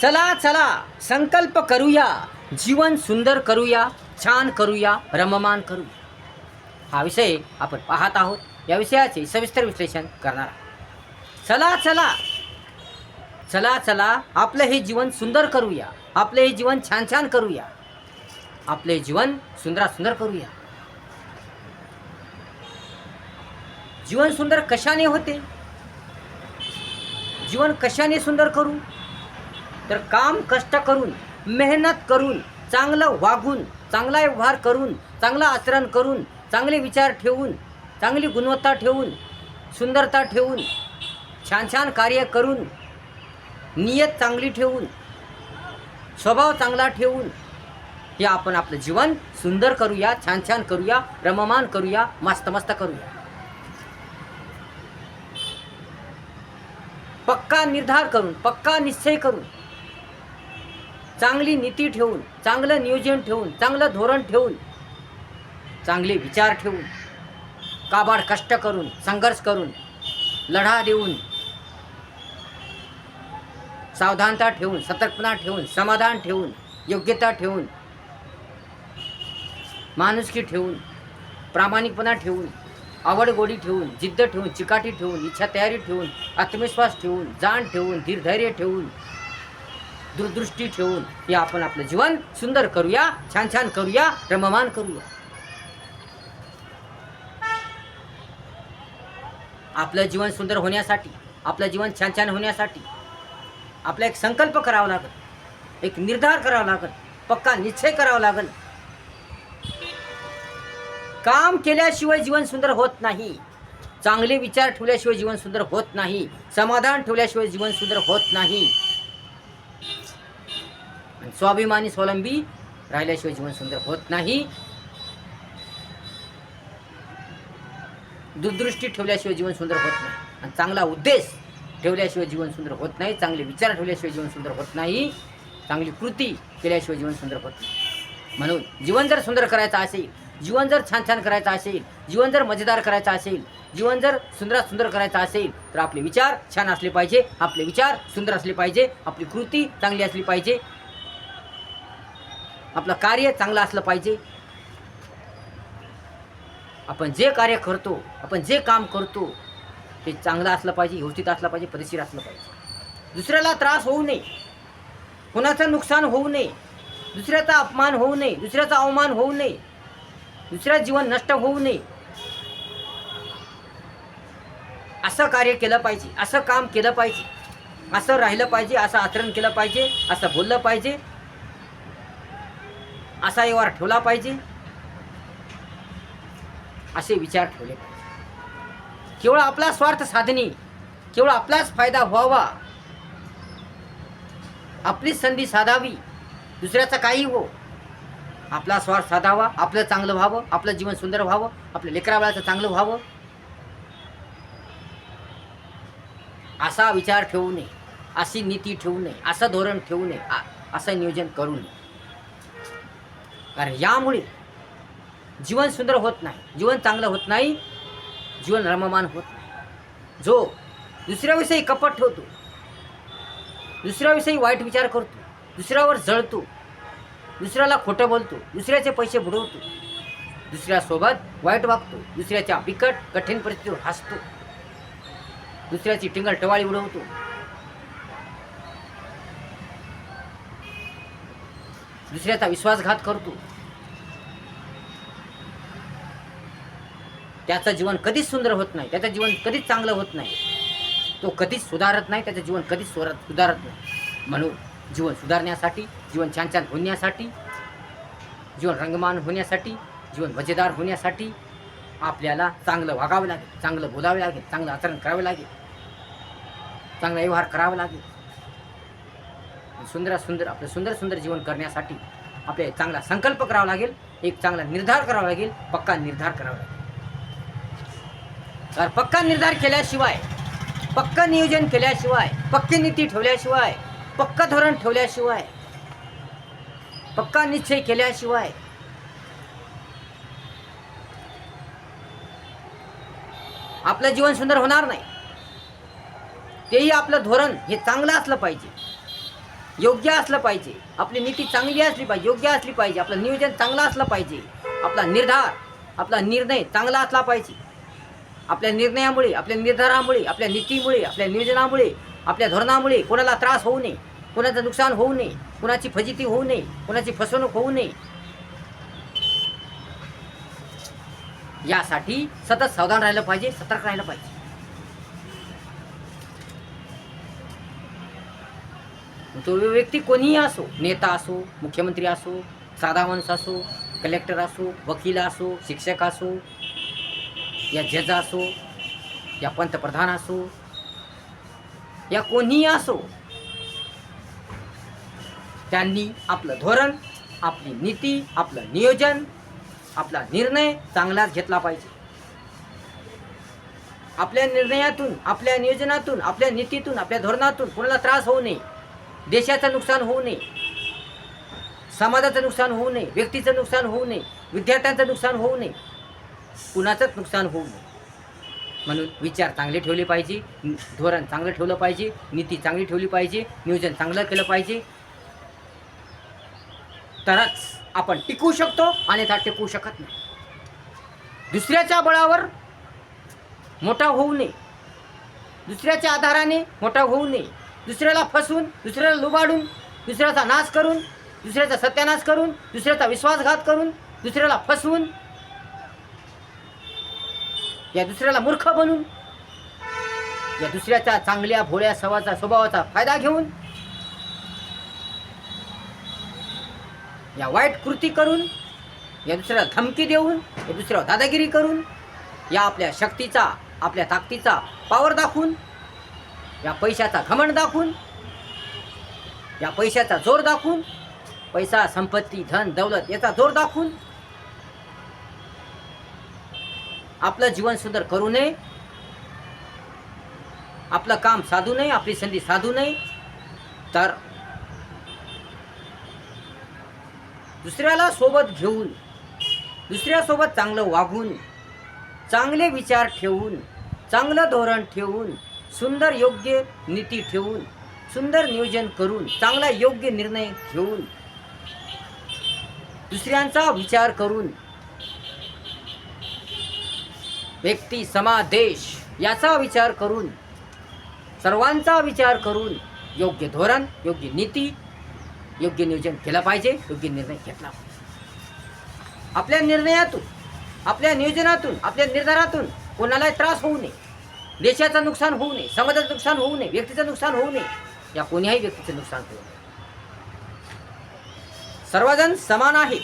चला चला संकल्प करूया, जीवन सुंदर करूया, छान करूया, रममान करूया. हा विषय आपण पाहत आहोत. या विषयाचे सविस्तर विश्लेषण करणार आहोत. चला चला चला चला आपलं हे जीवन सुंदर करूया, आपले हे जीवन छान छान करूया, आपले जीवन सुंदर सुंदर करूया. जीवन सुंदर कशाने होते? जीवन कशाने सुंदर करू? तर काम कष्ट करून, मेहनत करून, चांगलं वागून, चांगला व्यवहार करून, चांगलं आचरण करून, चांगले विचार ठेवून, चांगली गुणवत्ता ठेवून, सुंदरता ठेवून, छान छान कार्य करून, नियत चांगली ठेवून, स्वभाव चांगला ठेवून हे आपण आपलं जीवन सुंदर करूया, छान छान करूया, रममान करूया, मस्त मस्त करूया. पक्का निर्धार करून, पक्का निश्चय करून, चांगली नीती ठेवून, चांगलं नियोजन ठेवून, चांगलं धोरण ठेवून, चांगले विचार ठेवून, काबाड कष्ट करून, संघर्ष करून, लढा देऊन, सावधानता ठेवून, सतर्कपणा ठेवून, समाधान ठेवून, योग्यता ठेवून, माणुसकी ठेवून, प्रामाणिकपणा ठेवून, आवडगोडी ठेवून, जिद्द ठेवून, चिकाटी ठेवून, इच्छा तयारी ठेवून, आत्मविश्वास ठेवून, जाण ठेवून, धीरधैर्य ठेवून, दूरदृष्टी ठेवून हे आपण आपलं जीवन सुंदर करूया, छान छान करूया, रममान करूया. आपलं जीवन सुंदर होण्यासाठी, आपलं जीवन छान छान होण्यासाठी आपला एक संकल्प करावा लागेल, एक निर्धार करावा लागेल, पक्का निश्चय करावा लागेल. काम केल्याशिवाय जीवन सुंदर होत नाही, चांगले विचार ठेवल्याशिवाय जीवन सुंदर होत नाही, समाधान ठेवल्याशिवाय जीवन सुंदर होत नाही, स्वाभिमानी स्वावलंबी राहिल्याशिवाय जीवन सुंदर होत नाही, दूरदृष्टी ठेवल्याशिवाय जीवन सुंदर होत नाही, आणि चांगला उद्देश ठेवल्याशिवाय जीवन सुंदर होत नाही, चांगले विचार ठेवल्याशिवाय जीवन सुंदर होत नाही, चांगली कृती केल्याशिवाय जीवन सुंदर होत नाही. म्हणून जीवन जर सुंदर करायचं असेल, जीवन जर छान छान करायचं असेल, जीवन जर मजेदार करायचं असेल, जीवन जर सुंदर सुंदर करायचं असेल तर आपले विचार छान असले पाहिजे, आपले विचार सुंदर असले पाहिजे, आपली कृती चांगली असली पाहिजे, आपलं कार्य चांगलं असलं पाहिजे. आपण जे कार्य करतो, आपण जे काम करतो ते चांगलं असलं पाहिजे, व्यवस्थित असलं पाहिजे, पद्धतशीर असलं पाहिजे. दुसऱ्याला त्रास होऊ नये, कोणाचं नुकसान होऊ नये, दुसऱ्याचा अपमान होऊ नये, दुसऱ्याचा अवमान होऊ नये, दुसऱ्याचं जीवन नष्ट होऊ नये, असं कार्य केलं पाहिजे, असं काम केलं पाहिजे, असं राहिलं पाहिजे, असं आचरण केलं पाहिजे, असं बोललं पाहिजे, असा व्यवहार ठेवला पाहिजे, असे विचार ठेवले पाहिजे. केवळ आपला स्वार्थ साधणे, केवळ आपलाच फायदा व्हावा, आपली संधी साधावी, दुसऱ्याचा काही हो, आपला स्वार्थ साधावा, आपलं चांगलं व्हावं, आपलं जीवन सुंदर व्हावं, आपल्या लेकराबाळाचं चांगलं व्हावं, असा विचार ठेवू नये, अशी नीती ठेवू नये, असं धोरण ठेवू नये, असं नियोजन करू नये. कारण यामुळे जीवन सुंदर होत नाही, जीवन चांगलं होत नाही, जीवन रममान होत नाही. जो दुसऱ्याविषयी कपट ठेवतो, दुसऱ्याविषयी वाईट विचार करतो, दुसऱ्यावर जळतो, दुसऱ्याला खोटं बोलतो, दुसऱ्याचे पैसे बुडवतो, दुसऱ्यासोबत वाईट वागतो, दुसऱ्याच्या बिकट कठीण परिस्थितीवर हसतो, दुसऱ्याची टिंगल टवाळी उडवतो, दुसऱ्याचा विश्वासघात करतो, त्याचं जीवन कधीच सुंदर होत नाही, त्याचं जीवन कधीच चांगलं होत नाही, तो कधीच सुधारत नाही, त्याचं जीवन कधीच सुधारत नाही. म्हणून जीवन सुधारण्यासाठी, जीवन छान छान होण्यासाठी, जीवन रंगमान होण्यासाठी, जीवन मजेदार होण्यासाठी आपल्याला चांगलं वागावं लागेल, चांगलं बोलावे लागेल, चांगलं आचरण करावे लागेल, चांगला व्यवहार करावा लागेल. सुंदर आपलं सुंदर जीवन करण्यासाठी आपल्याला चांगला संकल्प करावा लागेल, एक चांगला निर्धार करावा लागेल, पक्का निर्धार करावा लागेल. तर पक्का निर्धार केल्याशिवाय, पक्का नियोजन केल्याशिवाय, पक्की नीती ठेवल्याशिवाय, पक्का धोरण ठेवल्याशिवाय, पक्का निश्चय केल्याशिवाय आपलं जीवन सुंदर होणार नाही. तेही आपलं धोरण हे चांगलं असलं पाहिजे, योग्य असलं पाहिजे, आपली नीती चांगली असली पाहिजे, योग्य असली पाहिजे, आपलं नियोजन चांगलं असलं पाहिजे, आपला निर्धार, आपला निर्णय चांगला असला पाहिजे. आपल्या निर्णयामुळे, आपल्या निर्धारामुळे, आपल्या नीतीमुळे, आपल्या नियोजनामुळे, आपल्या धोरणामुळे कोणाला त्रास होऊ नये, कोणाचं नुकसान होऊ नये, कोणाची फजिती होऊ नये, कोणाची फसवणूक होऊ नये, यासाठी सतत सावधान राहिलं पाहिजे, सतर्क राहिलं पाहिजे. तो व्यक्ती कोणीही असो, नेता असो, मुख्यमंत्री असो, साधा माणूस असो, कलेक्टर असो, वकील असो, शिक्षक असो, या जज असो, या पंतप्रधान असो, या कोणीही असो, त्यांनी आपलं धोरण, आपली नीती, आपलं नियोजन, आपला निर्णय चांगलाच घेतला पाहिजे. आपल्या निर्णयातून, आपल्या नियोजनातून, आपल्या नीतीतून, आपल्या धोरणातून कोणाला त्रास होऊ नये, देशाचं नुकसान होऊ नये, समाजाचं नुकसान होऊ नये, व्यक्तीचं नुकसान होऊ नये, विद्यार्थ्यांचं नुकसान होऊ नये, कुणाचंच नुकसान होऊ नये. म्हणून विचार चांगले ठेवले पाहिजे, धोरण चांगलं ठेवलं पाहिजे, नीती चांगली ठेवली पाहिजे, नियोजन चांगलं केलं पाहिजे. तरच आपण टिकू शकतो, अन्यथा टिकू शकत नाही. दुसऱ्याच्या बळावर मोठा होऊ नये, दुसऱ्याच्या आधाराने मोठा होऊ नये, दुसऱ्याला फसवून, दुसऱ्याला लुबाडून, दुसऱ्याचा नाश करून, दुसऱ्याचा सत्यानाश करून, दुसऱ्याचा विश्वासघात करून, दुसऱ्याला फसवून, या दुसऱ्याला मूर्ख बनून, या दुसऱ्याच्या चांगल्या भोळ्या स्वभावाचा फायदा घेऊन, या वाईट कृती करून, या दुसऱ्याला धमकी देऊन, या दुसऱ्यावर दादागिरी करून, या आपल्या शक्तीचा, आपल्या ताकदीचा पावर दाखवून, या पैशाचा घमंड दाखवून, या पैशाचा जोर दाखवून, पैसा, संपत्ती, धन, दौलत याचा जोर दाखवून आपलं जीवन सुंदर करू नये, आपलं काम साधू नये, आपली संधी साधू नये. तर दुसऱ्याला सोबत घेऊन, दुसऱ्यासोबत चांगलं वागून, चांगले विचार ठेवून, चांगलं धोरण ठेवून, सुंदर योग्य नीती ठेवून, सुंदर नियोजन करून, चांगला योग्य निर्णय घेऊन, दुसऱ्यांचा विचार करून, व्यक्ती, समाज, देश याचा विचार करून, सर्वांचा विचार करून योग्य धोरण, योग्य नीती, योग्य नियोजन केलं पाहिजे, योग्य निर्णय घेतला पाहिजे. आपल्या निर्णयातून, आपल्या नियोजनातून, आपल्या निर्धारातून कोणालाही त्रास होऊ नये, देशाचं नुकसान होऊ नये, समाजाचं नुकसान होऊ नये, व्यक्तीचं नुकसान होऊ नये, या कोण्याही व्यक्तीचं नुकसान होऊ नये. सर्वजण समान आहेत,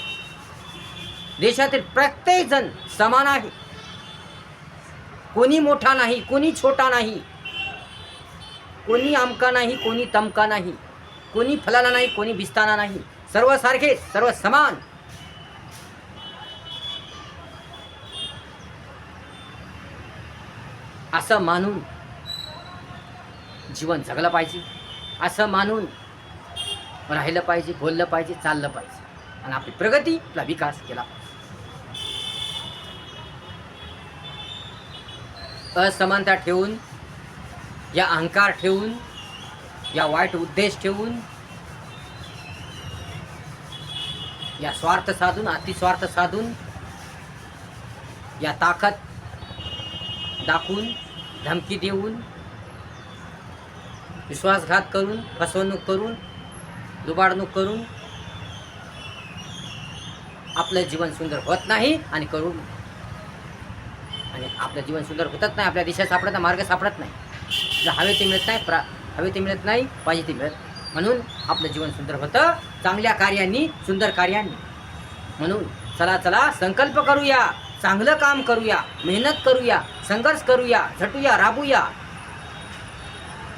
देशातील प्रत्येक जण समान आहे. कोणी मोठा नाही, कोणी छोटा नाही, कोणी आमका नाही, कोणी तमका नाही, कोणी फलाना नाही, कोणी भिस्ताना नाही, सर्व सारखेच, सर्व समान. असं मानून जीवन जगलं पाहिजे, असं मानून राहिलं पाहिजे, बोललं पाहिजे, चाललं पाहिजे आणि आपली प्रगती, आपला विकास केला पाहिजे. असमानता ठेवून, या अहंकार ठेवून, या वाईट उद्देश ठेवून, या स्वार्थ साधून, अतिस्वार्थ साधून, या ताकद दाखवून, धमकी देऊन, विश्वासघात करून, फसवणूक करून, लुबाडणूक करून आपलं जीवन सुंदर होत नाही आणि करून आणि आपलं जीवन सुंदर होतच नाही. आपल्या दिशा सापडत नाही, मार्ग सापडत नाही, जर हवे ते मिळत नाही, हवे ते मिळत नाही, पाहिजे ते मिळत नाही. म्हणून आपलं जीवन सुंदर होतं चांगल्या कार्यांनी, सुंदर कार्यांनी. म्हणून चला चला संकल्प करूया, चांगलं काम करूया, मेहनत करूया, संघर्ष करूया, झटूया, राबूया,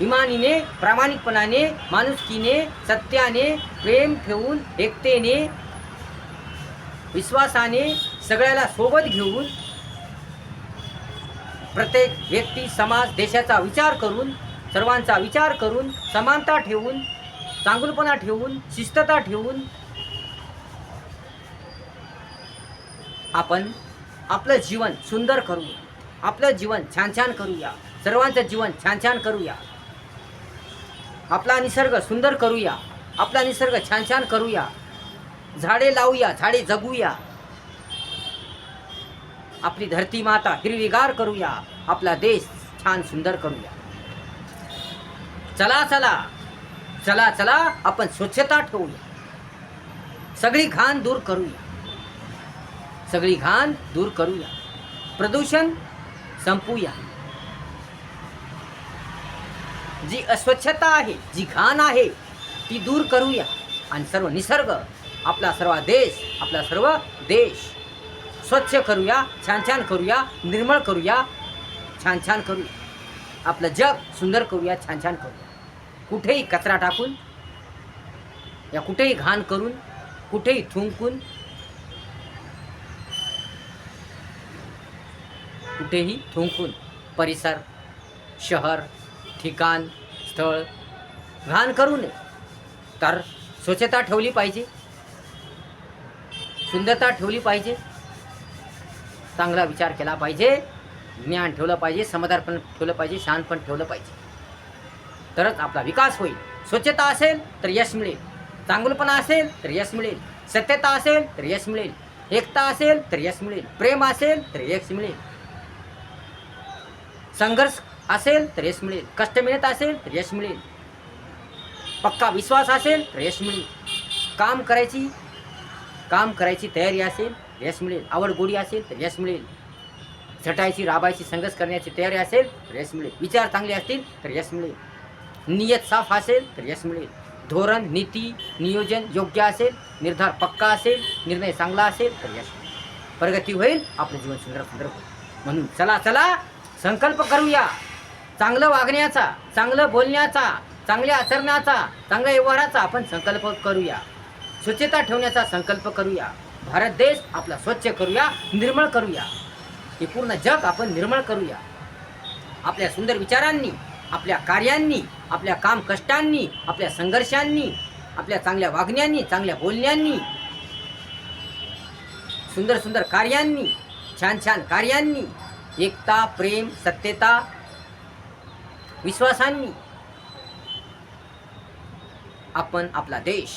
इमानीने, प्रामाणिकपणाने, माणुसकीने, सत्याने, प्रेम ठेवून, एकतेने, विश्वासाने, सगळ्याला सोबत घेऊन, प्रत्येक व्यक्ती, समाज, देशाचा विचार करून, सर्वांचा विचार करून, समानता ठेवून, चांगुलपणा ठेवून, शिस्तता ठेवून आपण आपलं जीवन सुंदर करूया, आपलं जीवन छान छान करूया, सर्वांचं जीवन छान छान करूया, आपला निसर्ग सुंदर करूया, आपला निसर्ग छान छान करूया, झाडे लावूया, झाडे जगूया, आपली धरती माता हिरवीगार करूया, आपला देश छान सुंदर करूया. चला चला चला चला आपण स्वच्छता ठेवूया, सगळी घाण दूर करूया, सगळी घाण दूर करूया, प्रदूषण संपूया. जी अस्वच्छता आहे, जी घाण आहे ती दूर करूया आणि सर्व निसर्ग, आपला सर्व देश, आपला सर्व देश स्वच्छ करूया, छान छान करूया, निर्मळ करूया, छान छान करूया. आपलं जग सुंदर करूया, छान छान करूया. कुठेही कचरा टाकून, या कुठेही घाण करून, कुठेही थुंकून, कुठेही थुंकून परिसर, शहर, ठिकाण, स्थळ घाण करू नये. तर स्वच्छता ठेवली पाहिजे, सुंदरता ठेवली पाहिजे, चांगला विचार केला पाहिजे, ज्ञान ठेवलं पाहिजे, समाधान ठेवलं पाहिजे, शांतपण ठेवलं पाहिजे. तरच आपला विकास होईल. स्वच्छता असेल तर यश मिळेल, चांगलपणा असेल तर यश मिळेल, सत्यता असेल तर यश मिळेल, एकता असेल तर यश मिळेल, प्रेम असेल तर यश मिळेल, संघर्ष असेल तर यश मिळेल, कष्ट मिळत असेल तर यश मिळेल, पक्का विश्वास असेल तर यश मिळेल, काम करायची तयारी असेल तर यश मिळेल, आवड गोडी असेल तर यश मिळेल, झटायची राबायची संघर्ष करण्याची तयारी असेल तर यश मिळेल, विचार चांगले असतील तर यश मिळेल, नियत साफ असेल तर यश मिळेल, धोरण नीती नियोजन योग्य असेल, निर्धार पक्का असेल, निर्णय चांगला असेल तर यश मिळेल, प्रगती होईल, आपलं जीवन सुंदर सुंदर होईल. म्हणून चला चला संकल्प करूया, चांगलं वागण्याचा, चांगलं बोलण्याचा, चांगल्या आचरणाचा, चांगल्या व्यवहाराचा आपण संकल्प करूया, स्वच्छता ठेवण्याचा संकल्प करूया, भारत देश आपला स्वच्छ करूया, निर्मळ करूया, हे पूर्ण जग आपण निर्मळ करूया. आपल्या सुंदर विचारांनी, आपल्या कार्यांनी, आपल्या काम कष्टांनी, आपल्या संघर्षांनी, आपल्या चांगल्या वागण्यांनी, चांगल्या बोलण्यांनी, सुंदर सुंदर कार्यांनी, छान छान कार्यांनी, एकता, प्रेम, सत्यता, विश्वासांनी आपण आपला देश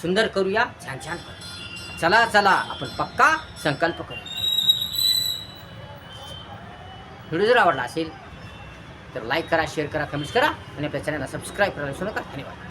सुंदर करूया, छान छान करूया. चला चला आपण पक्का संकल्प करू. व्हिडिओ जर आवडला असेल तर लाईक करा, शेअर करा, कमेंट्स करा आणि आपल्या चॅनलला सबस्क्राईब करायला विसरू नका. धन्यवाद.